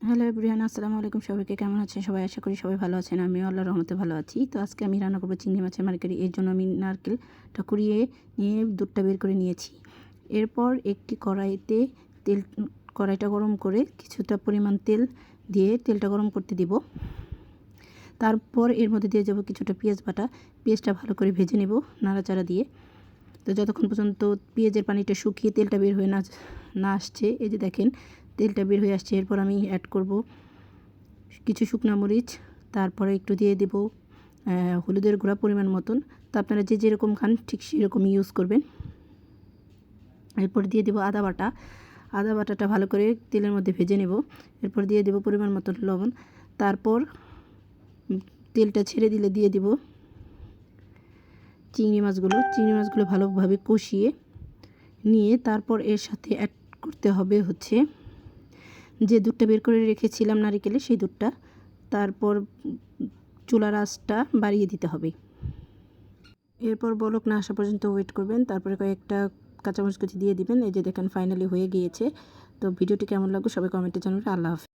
Hello everyone, আসসালামু আলাইকুম। সবাইকে কেমন আছেন সবাই? আশা করি সবাই ভালো আছেন। আমিও আল্লাহর রহমতে ভালো আছি। তো আজকে আমি রান্না করবো চিংড়ি মাছের মালাইকারি। এর জন্য আমি নারকেলটা কুড়িয়ে নিয়ে দুধটা বের করে নিয়েছি। এরপর একটি কড়াইটা গরম করে কিছুটা পরিমাণ তেল দিয়ে তেলটা গরম করতে দিব। তারপর এর মধ্যে দিয়ে যাব কিছুটা পেঁয়াজ বাটা। পেঁয়াজটা ভালো করে ভেজে নেব নাড়াচাড়া দিয়ে। তো যতক্ষণ পর্যন্ত পেঁয়াজের পানিটা শুকিয়ে তেলটা বের হয়ে না আসছে, এই যে দেখেন তেলটা বের হয়ে আসছে। এরপর আমি অ্যাড করব কিছু শুকনো মরিচ, তারপরে একটু দিয়ে দেব হলুদের গুঁড়া পরিমাণ মতন। তো আপনারা যে যেরকম খান ঠিক সেরকম ইউজ করবেন। এরপর দিয়ে দেব আদা বাটা। আদা বাটাটা ভালো করে তেলের মধ্যে ভেজে নেব। এরপর দিয়ে দেব পরিমাণ মতন লবণ। তারপর তেলটা ছেড়ে দিলে দিয়ে দেব চিংড়ি মাছগুলো ভালোভাবে কষিয়ে নিয়ে তারপর এর সাথে অ্যাড করতে হবে হচ্ছে যে দুধটা বের করে রেখেছিলাম নারিকেলে, সেই দুধটা। তারপর চুলার আঁচটা বাড়িয়ে দিতে হবে। এরপর বলক না আসা পর্যন্ত ওয়েট করবেন। তারপরে কয়েকটা কাঁচামরিচ কুচি দিয়ে দিবেন। এই যে দেখেন ফাইনালি হয়ে গিয়েছে। তো ভিডিওটি কেমন লাগলো সবাই কমেন্টে জানাবেন। আল্লাহ হাফেজ।